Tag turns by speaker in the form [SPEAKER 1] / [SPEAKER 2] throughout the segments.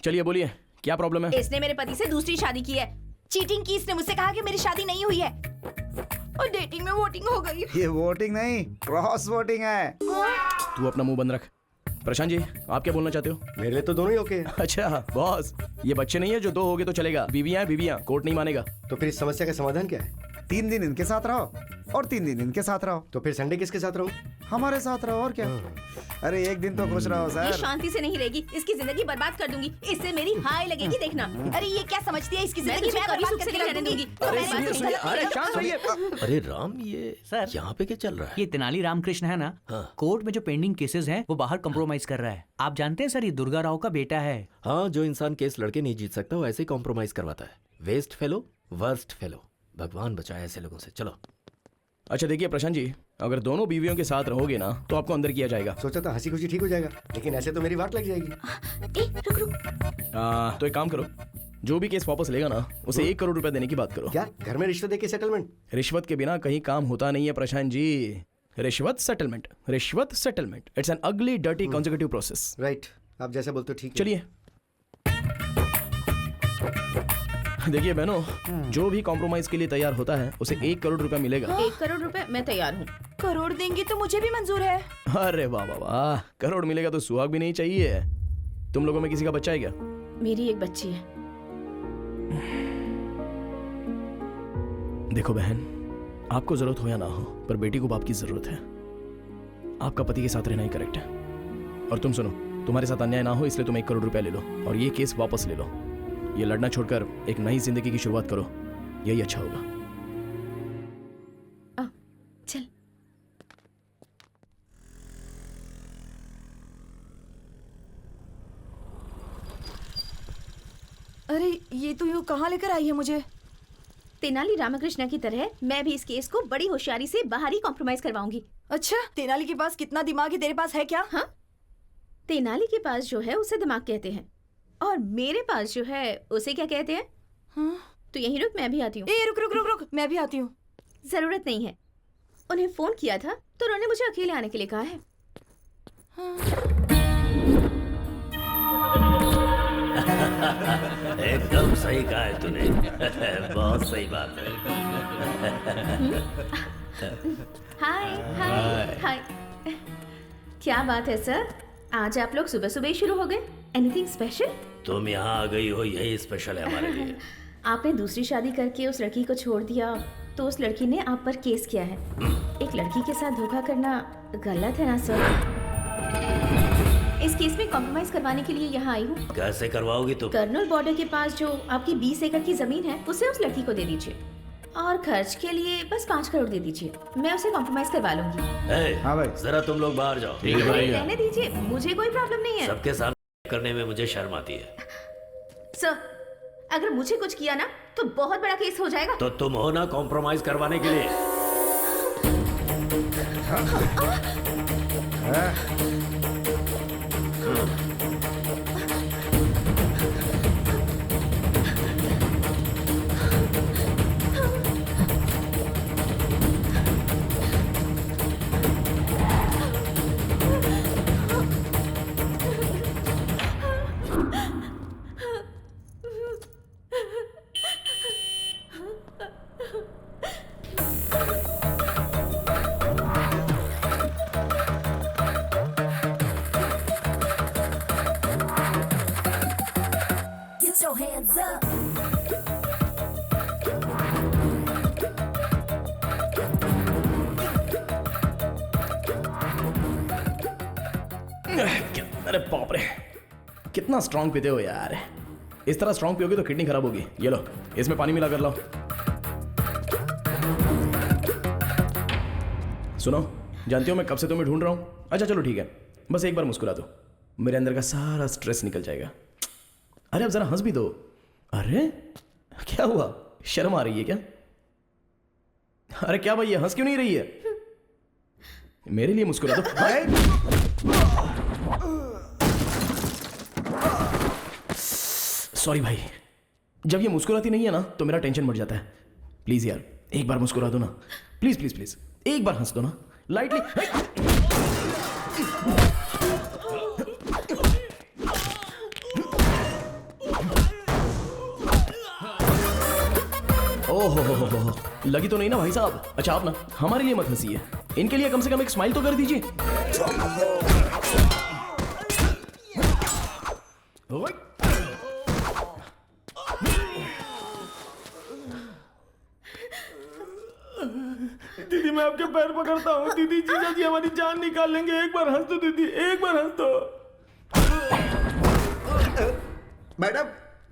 [SPEAKER 1] चलिए बोलिए, क्या प्रॉब्लम है?
[SPEAKER 2] इसने मेरे पति से दूसरी शादी की है, चीटिंग की। इसने मुझसे कहा कि मेरी शादी नहीं हुई है और डेटिंग में वोटिंग हो गई।
[SPEAKER 3] ये वोटिंग नहीं, क्रॉस वोटिंग है।
[SPEAKER 1] तू अपना मुंह बंद रख। प्रशांत जी, आप क्या बोलना चाहते हो?
[SPEAKER 4] मेरे लिए तो दोनों ही ओके है।
[SPEAKER 1] अच्छा बॉस, ये बच्चे नहीं है जो 2 हो गए तो चलेगा। बीवियां हैं बीवियां, कोर्ट नहीं मानेगा।
[SPEAKER 4] तो फिर इस समस्या का समाधान क्या है?
[SPEAKER 3] 3 दिन इनके साथ रहो और 3 दिन इनके साथ रहो।
[SPEAKER 4] तो फिर संडे किसके साथ रहूं?
[SPEAKER 3] हमारे साथ रहो और क्या। अरे एक दिन तो खुश रहो
[SPEAKER 2] ये
[SPEAKER 3] सर।
[SPEAKER 2] शांति से नहीं रहेगी, इसकी जिंदगी बर्बाद कर दूंगी। इससे मेरी हाय लगेगी, देखना। अरे ये क्या समझती है, इसकी जिंदगी मैं कभी सुख से नहीं रहने दूंगी।
[SPEAKER 1] अरे सुनिए सुनिए, अरे शांत रहिए।
[SPEAKER 5] अरे राम, ये
[SPEAKER 6] सर,
[SPEAKER 5] यहाँ पे क्या चल रहा है?
[SPEAKER 6] ये तेनाली रामकृष्ण है ना, कोर्ट में जो पेंडिंग केसेस हैं वो बाहर कंप्रोमाइज कर रहा है। आप जानते हैं सर, ये दुर्गा राव का बेटा है।
[SPEAKER 5] हाँ, जो इंसान केस लड़के नहीं जीत सकता वो ऐसे ही कॉम्प्रोमाइज करवाता है। Waste fellow, worst fellow. भगवान बचाए ऐसे लोगों से। चलो।
[SPEAKER 1] अच्छा देखिए प्रशांत जी, अगर दोनों बीवियों के साथ रहोगे ना तो आपको अंदर किया जाएगा।
[SPEAKER 4] सोचा था हंसी खुशी ठीक हो जाएगा, लेकिन ऐसे तो मेरी वाट लग जाएगी।
[SPEAKER 2] रुक रुक।
[SPEAKER 1] तो एक काम करो, जो भी केस वापस लेगा ना उसे 1 करोड़ रुपया देने की बात करो।
[SPEAKER 4] क्या घर में रिश्वत देके सेटलमेंट?
[SPEAKER 1] रिश्वत के बिना कहीं काम होता नहीं है प्रशांत जी। रिश्वत सेटलमेंट, रिश्वत सेटलमेंट, इट्स एन अगली डर्टी कॉन्जिक्यूटिव प्रोसेस।
[SPEAKER 4] राइट, आप जैसा बोलते हो ठीक है।
[SPEAKER 1] चलिए देखिए बहनों, जो भी कॉम्प्रोमाइज के लिए तैयार होता है उसे 1 करोड़ रुपया मिलेगा।
[SPEAKER 2] 1 करोड़ रुपए मैं तैयार हूँ। करोड़ देंगी तो मुझे भी मंजूर है।
[SPEAKER 1] अरे वाह वाह वाह, करोड़ मिलेगा तो सुहाग भी नहीं चाहिए। तुम लोगों में किसी का बच्चा है क्या?
[SPEAKER 2] मेरी एक बच्ची है।
[SPEAKER 1] देखो बहन, आपको जरूरत हो या ना हो, पर बेटी को बाप की जरूरत है। आपका पति के साथ रहना ही करेक्ट है। और तुम सुनो, तुम्हारे साथ अन्याय ना हो इसलिए तुम 1 करोड़ रुपया ले लो और ये केस वापस ले लो। ये लड़ना छोड़कर एक नई जिंदगी की शुरुआत करो, यही अच्छा होगा।
[SPEAKER 2] चल।
[SPEAKER 7] अरे ये तो यूँ कहाँ लेकर आई है मुझे?
[SPEAKER 2] तेनाली रामकृष्ण की तरह मैं भी इस केस को बड़ी होशियारी से बाहर ही कॉम्प्रोमाइज करवाऊंगी।
[SPEAKER 7] अच्छा, तेनाली के पास कितना दिमाग है, तेरे पास है क्या?
[SPEAKER 2] हाँ, तेनाली के पास जो है उसे दिमाग कहते हैं और मेरे पास जो है उसे क्या कहते हैं?
[SPEAKER 7] हाँ?
[SPEAKER 2] तो यहीं रुक, मैं भी आती हूँ।
[SPEAKER 7] ए रुक रुक रुक रुक, मैं भी आती हूँ।
[SPEAKER 2] जरूरत नहीं है, उन्हें फोन किया था तो उन्होंने मुझे अकेले आने के लिए कहा है।
[SPEAKER 5] एकदम सही कहा है तूने। बहुत सही बात है।
[SPEAKER 2] हाय हाय हाय। क्या बात है सर, आज आप लोग सुबह सुबह ही शुरू हो गए? Anything special?
[SPEAKER 5] तुम यहाँ आ गई हो, यही स्पेशल है हमारे लिए।
[SPEAKER 2] आपने दूसरी शादी करके उस लड़की को छोड़ दिया तो उस लड़की ने आप पर केस किया है। एक लड़की के साथ धोखा करना गलत है ना सर? इस केस में कॉम्प्रोमाइज करवाने के लिए यहाँ आई हूँ।
[SPEAKER 5] कैसे करवाओगी तुम?
[SPEAKER 2] कर्नल बॉर्डर के पास जो आपकी 20 एकड़ की जमीन है उसे उस लड़की को दे दीजिए और खर्च के लिए बस 5 करोड़ दे दीजिए। मैं उसे कॉम्प्रोमाइज करवा लूंगी।
[SPEAKER 3] हाँ भाई।
[SPEAKER 5] जरा तुम लोग बाहर जाओ।
[SPEAKER 2] रहने दीजिए, मुझे कोई प्रॉब्लम नहीं है।
[SPEAKER 5] सबके सामने करने में मुझे शर्म आती है।
[SPEAKER 2] सर, अगर मुझे कुछ किया ना तो बहुत बड़ा केस हो जाएगा।
[SPEAKER 5] तो तुम हो ना कॉम्प्रोमाइज करवाने के लिए।
[SPEAKER 8] Get your hands up.
[SPEAKER 1] अरे बाप रे, कितना स्ट्रांग पीते हो यार। इस तरह स्ट्रांग पियोगे तो किडनी खराब होगी। ये लो, इसमें पानी मिला कर लाओ। सुनो, जानती हो मैं कब से तुम्हें ढूंढ रहा हूँ। अच्छा चलो ठीक है, बस एक बार मुस्कुरा दो, मेरे अंदर का सारा स्ट्रेस निकल जाएगा। अरे अब जरा हंस भी दो। अरे क्या हुआ, शर्म आ रही है क्या? अरे क्या भाई, ये हंस क्यों नहीं रही है? मेरे लिए मुस्कुरा दो। सॉरी भाई, जब ये मुस्कुराती नहीं है ना तो मेरा टेंशन बढ़ जाता है। प्लीज यार, एक बार मुस्कुरा दो ना। प्लीज प्लीज प्लीज, एक बार हंस दो ना, लाइटली। ओहो हो, लगी तो नहीं ना भाई साहब? अच्छा आप ना हमारे लिए मत हंसिए, इनके लिए कम से कम एक स्माइल तो कर दीजिए। ओए। दीदी मैं आपके पैर पकड़ता हूँ। दीदी जीजा जी हमारी जान निकाल लेंगे। एक बार हंस दो दीदी, एक बार हंस दो।
[SPEAKER 4] मैडम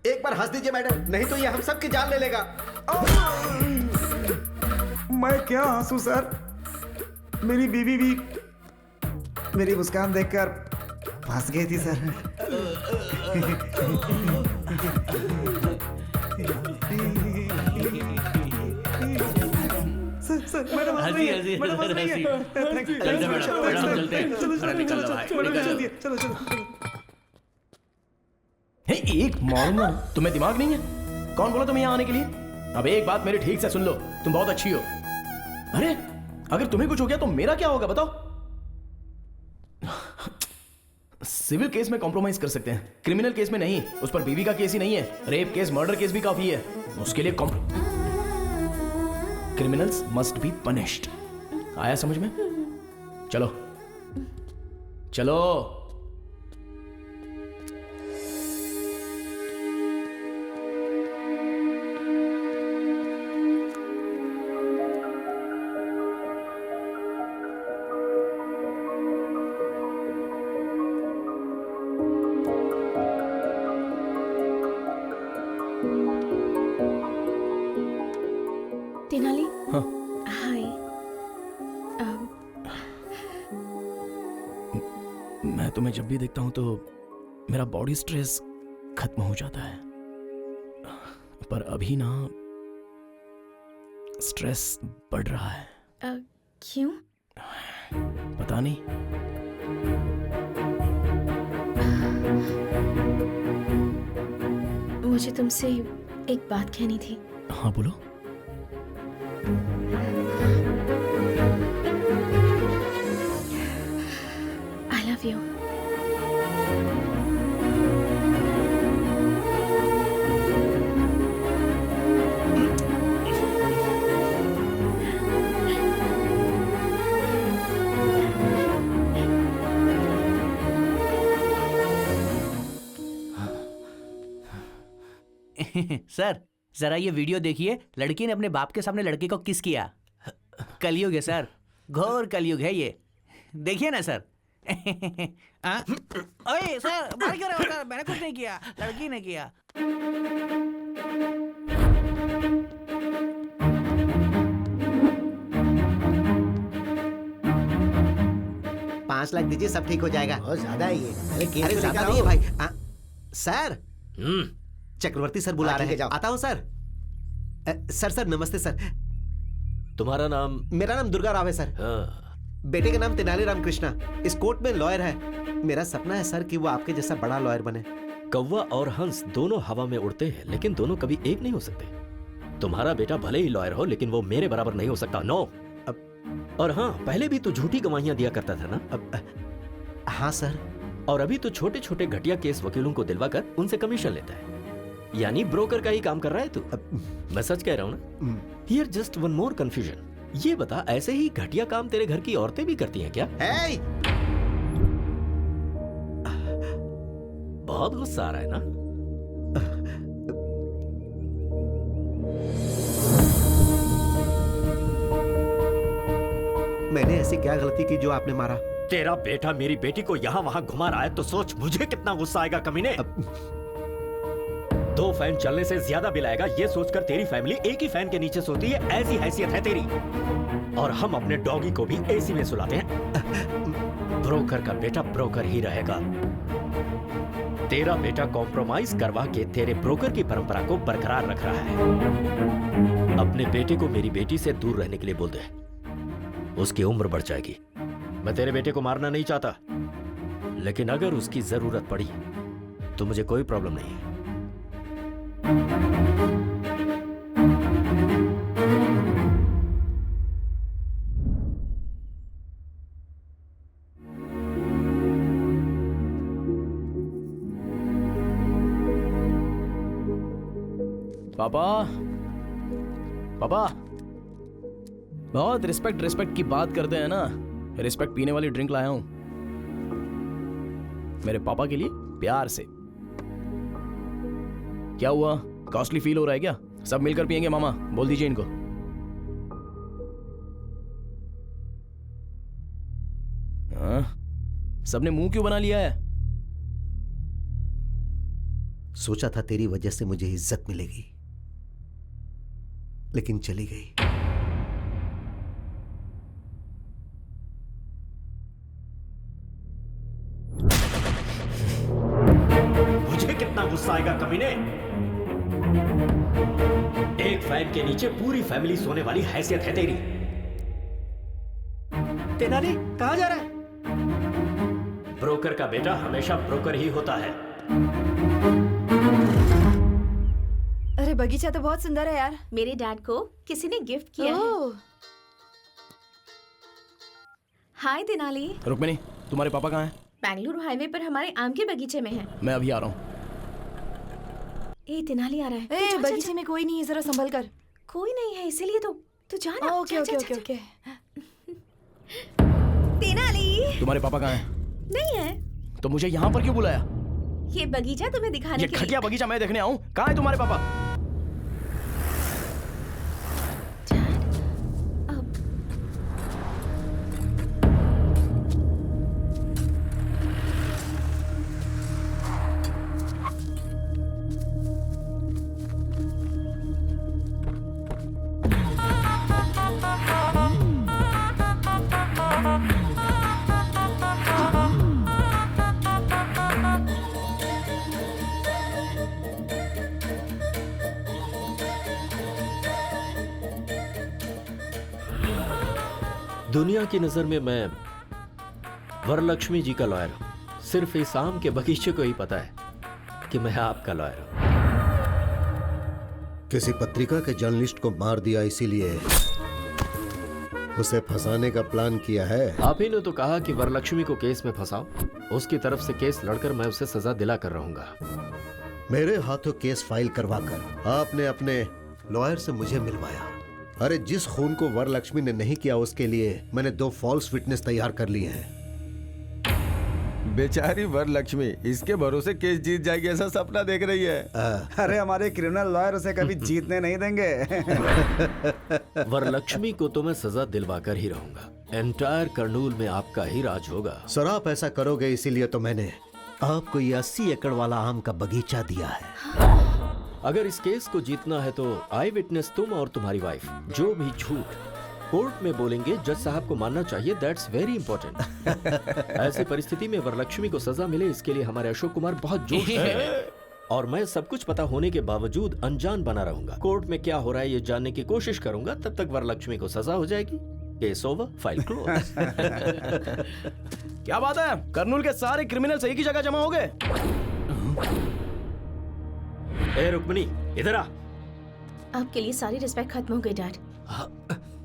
[SPEAKER 4] एक बार हंस दीजिए मैडम, नहीं तो ये हम सबकी जान ले लेगा।
[SPEAKER 3] मैं क्या हंसू सर, मेरी बीवी भी मेरी मुस्कान देखकर फंस गई थी सर। सर मैडम हंस रही है, मैडम हंस रही है। चलो चलो।
[SPEAKER 1] हे, एक मारूंगा। तुम्हें दिमाग नहीं है? कौन बोला तुम्हें यहाँ आने के लिए? अब एक बात मेरी ठीक से सुन लो, तुम बहुत अच्छी हो। अरे अगर तुम्हें कुछ हो गया तो मेरा क्या होगा बताओ? सिविल केस में कॉम्प्रोमाइज कर सकते हैं, क्रिमिनल केस में नहीं। उस पर बीवी का केस ही नहीं है, रेप केस मर्डर केस भी काफी है। उसके लिए क्रिमिनल्स मस्ट बी पनिश्ड। आया समझ में? चलो चलो।
[SPEAKER 2] तेनाली।
[SPEAKER 1] हाँ।
[SPEAKER 2] हाय।
[SPEAKER 1] मैं तुम्हें जब भी देखता हूं तो मेरा बॉडी स्ट्रेस खत्म हो जाता है, पर अभी ना स्ट्रेस बढ़ रहा है।
[SPEAKER 2] क्यों?
[SPEAKER 1] पता नहीं।
[SPEAKER 2] मुझे तुमसे एक बात कहनी थी।
[SPEAKER 1] हाँ बोलो।
[SPEAKER 2] I love you.
[SPEAKER 6] सर जरा ये वीडियो देखिए, लड़की ने अपने बाप के सामने लड़के को किस किया। कलयुग है सर, घोर कलयुग है ये। देखिए ना सर। ओए सर मार क्यों रहे हो सर? मैंने कुछ नहीं किया, लड़की ने किया।
[SPEAKER 4] $5 लाख दीजिए, सब ठीक हो जाएगा। बहुत ज्यादा है ये। अरे ज्यादा नहीं है भाई। सर चक्रवर्ती सर बुला रहे हैं। आता हूँ सर। सर नमस्ते सर।
[SPEAKER 5] तुम्हारा नाम?
[SPEAKER 4] मेरा नाम दुर्गा राव है सर।
[SPEAKER 5] हाँ।
[SPEAKER 4] बेटे का नाम तेनाली राम कृष्णा, इस कोर्ट में लॉयर है। मेरा सपना है सर कि वो आपके जैसा बड़ा लॉयर बने।
[SPEAKER 5] कौवा और हंस दोनों हवा में उड़ते हैं, लेकिन दोनों कभी एक नहीं हो सकते। तुम्हारा बेटा भले ही लॉयर हो, लेकिन वो मेरे बराबर नहीं हो सकता। नो। और हाँ, पहले भी तू झूठी गवाहियां दिया करता था ना?
[SPEAKER 4] हाँ सर।
[SPEAKER 5] और अभी तो छोटे छोटे घटिया केस वकीलों को दिलवाकर उनसे कमीशन लेता है, यानी ब्रोकर का ही काम कर रहा है तू। मैं सच कह रहा हूँ ना? Here just one more confusion. ये बता, ऐसे ही घटिया काम तेरे घर की औरतें भी करती हैं क्या?
[SPEAKER 4] Hey!
[SPEAKER 5] बहुत गुस्सा आ रहा है ना?
[SPEAKER 4] मैंने ऐसी क्या गलती की जो आपने मारा?
[SPEAKER 5] तेरा बेटा मेरी बेटी को यहाँ वहाँ घुमा रहा है तो सोच मुझे कितना गुस्सा आएगा कमीने। 2 फैन चलने से ज्यादा बिल आएगा, ये सोचकर तेरी फैमिली एक ही फैन के नीचे सोती है, ऐसी हैसियत है तेरी। और हम अपने डॉगी को भी एसी में सुलाते हैं। ब्रोकर का बेटा ब्रोकर ही रहेगा। तेरा बेटा कॉम्प्रोमाइज करवा के तेरे ब्रोकर की परंपरा को बरकरार रख रहा है। अपने बेटे को मेरी बेटी से दूर रहने के लिए बोल दे, उसकी उम्र बढ़ जाएगी। मैं तेरे बेटे को मारना नहीं चाहता, लेकिन अगर उसकी जरूरत पड़ी तो मुझे कोई प्रॉब्लम नहीं है।
[SPEAKER 1] पापा पापा बहुत रिस्पेक्ट की बात करते हैं ना, रिस्पेक्ट पीने वाली ड्रिंक लाया हूं मेरे पापा के लिए प्यार से। क्या हुआ, कॉस्टली फील हो रहा है क्या? सब मिलकर पियेंगे मामा, बोल दीजिए इनको। हाँ? सबने मुंह क्यों बना लिया है?
[SPEAKER 4] सोचा था तेरी वजह से मुझे इज्जत मिलेगी, लेकिन चली गई।
[SPEAKER 5] मुझे कितना गुस्सा आएगा कमीने। एक फैन के नीचे पूरी फैमिली सोने वाली हैसियत है तेरी।
[SPEAKER 4] तेनाली कहां जा रहा है?
[SPEAKER 5] ब्रोकर का बेटा हमेशा ब्रोकर ही होता है।
[SPEAKER 7] अरे बगीचा तो बहुत सुंदर है यार।
[SPEAKER 2] मेरे डैड को किसी ने गिफ्ट किया है।
[SPEAKER 7] ओह,
[SPEAKER 2] हाय तेनाली।
[SPEAKER 1] रुक्मिणी, तुम्हारे पापा कहाँ हैं?
[SPEAKER 2] बेंगलुरु हाईवे पर हमारे आम के बगीचे में है।
[SPEAKER 1] मैं अभी आ रहा हूँ।
[SPEAKER 2] ए तेनाली आ रहा है।
[SPEAKER 7] ए,
[SPEAKER 2] तू जा, जा,
[SPEAKER 7] बगीचे में कोई नहीं है, जरा संभल कर।
[SPEAKER 2] कोई नहीं है इसीलिए तो तू जा ना।
[SPEAKER 7] ओके
[SPEAKER 2] जा,
[SPEAKER 7] ओके
[SPEAKER 2] जा,
[SPEAKER 7] ओके
[SPEAKER 2] जा,
[SPEAKER 7] ओके।
[SPEAKER 2] तेनाली
[SPEAKER 1] तुम्हारे पापा कहाँ हैं?
[SPEAKER 2] नहीं है।
[SPEAKER 1] तो मुझे यहाँ पर क्यों बुलाया?
[SPEAKER 2] ये बगीचा तुम्हें दिखाने
[SPEAKER 1] ये
[SPEAKER 2] के लिए।
[SPEAKER 1] खटिया बगीचा मैं देखने आऊँ? कहाँ है तुम्हारे पापा?
[SPEAKER 2] अब
[SPEAKER 5] दुनिया की नजर में मैं वरलक्ष्मी जी का लॉयर हूं। सिर्फ इस आम के बगीचे को ही पता है कि मैं आपका लॉयर हूं।
[SPEAKER 9] किसी पत्रिका के जर्नलिस्ट को मार दिया, इसीलिए उसे फंसाने का प्लान किया है।
[SPEAKER 5] आप ही ने तो कहा कि वरलक्ष्मी को केस में फंसाओ। उसकी तरफ से केस लड़कर मैं उसे सजा दिला कर रहूंगा।
[SPEAKER 9] मेरे हाथों केस फाइल करवाकर आपने अपने लॉयर से मुझे मिलवाया। अरे जिस खून को वरलक्ष्मी ने नहीं किया, उसके लिए मैंने 2 फॉल्स विटनेस तैयार कर लिए हैं।
[SPEAKER 10] बेचारी वरलक्ष्मी इसके भरोसे केस जीत जाएगी ऐसा सपना देख रही है।
[SPEAKER 3] अरे हमारे क्रिमिनल लॉयर उसे कभी जीतने नहीं देंगे।
[SPEAKER 5] वरलक्ष्मी को तो मैं सजा दिलवा कर ही रहूंगा। एंटायर कर्नूल में आपका ही राज होगा।
[SPEAKER 9] सर आप ऐसा करोगे, इसीलिए तो मैंने आपको ये 80 एकड़ वाला आम का बगीचा दिया है।
[SPEAKER 5] अगर इस केस को जीतना है तो आई विटनेस तुम और तुम्हारी वाइफ जो भी झूठ कोर्ट में बोलेंगे, जज साहब को मानना चाहिए। That's very important. ऐसी परिस्थिति में वरलक्ष्मी को सजा मिले, इसके लिए हमारे अशोक कुमार बहुत जोश में हैं। और मैं सब कुछ पता होने के बावजूद अनजान बना रहूंगा। कोर्ट में क्या हो रहा है ये जानने की कोशिश करूंगा। तब तक वरलक्ष्मी को सजा हो जाएगी। Case over, file close.
[SPEAKER 1] क्या बात है, कर्नूल के सारे क्रिमिनल्स एक ही जगह जमा हो गए।
[SPEAKER 5] ए रुक्मिणी, इधर आ।
[SPEAKER 2] आपके लिए सारी रिस्पेक्ट खत्म हो गई डैड।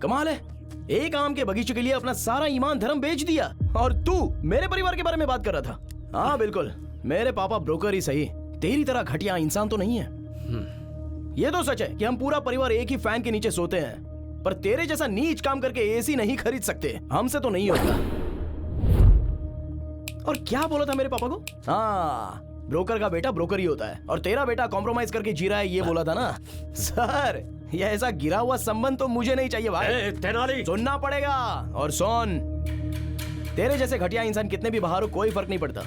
[SPEAKER 1] कमाल है, एक आम के बगीचे के लिए अपना सारा ईमान धर्म बेच दिया और तू मेरे परिवार के बारे में बात कर रहा था। हाँ बिल्कुल, मेरे पापा ब्रोकर ही सही, तेरी तरह घटिया इंसान तो नहीं है। ये तो सच है कि हम पूरा परिवार एक ही फैन के नीचे सोते हैं, पर तेरे जैसा नीच काम करके एसी नहीं खरीद सकते। हमसे तो नहीं होगा। और क्या बोला था मेरे पापा को? हाँ, ब्रोकर का बेटा ब्रोकर ही होता है और तेरा बेटा कॉम्प्रोमाइज करके जी रहा है, ये बोला था ना। सर, ये ऐसा गिरा हुआ संबंध तो मुझे नहीं चाहिए भाई।
[SPEAKER 5] तेनाली,
[SPEAKER 1] सुनना पड़ेगा। और सुन, तेरे जैसे घटिया इंसान कितने भी बाहर हो कोई फर्क नहीं पड़ता,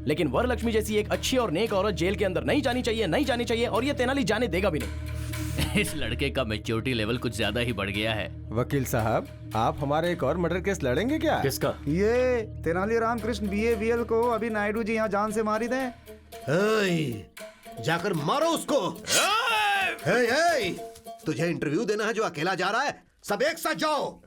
[SPEAKER 1] लेकिन वरलक्ष्मी जैसी एक अच्छी और नेक औरत जेल के अंदर नहीं जानी चाहिए, नहीं जानी चाहिए। और ये तेनाली जाने देगा भी नहीं।
[SPEAKER 6] इस लड़के का मैच्योरिटी लेवल कुछ ज्यादा ही बढ़ गया है।
[SPEAKER 10] वकील साहब, आप हमारे एक और मर्डर केस लड़ेंगे क्या?
[SPEAKER 5] किसका?
[SPEAKER 3] ये तेनाली रामकृष्ण BAVL को अभी नायडू जी यहाँ जान से मारी थे।
[SPEAKER 9] जाकर मारो उसको। तुझे इंटरव्यू देना है जो अकेला जा रहा है? सब एक साथ जाओ।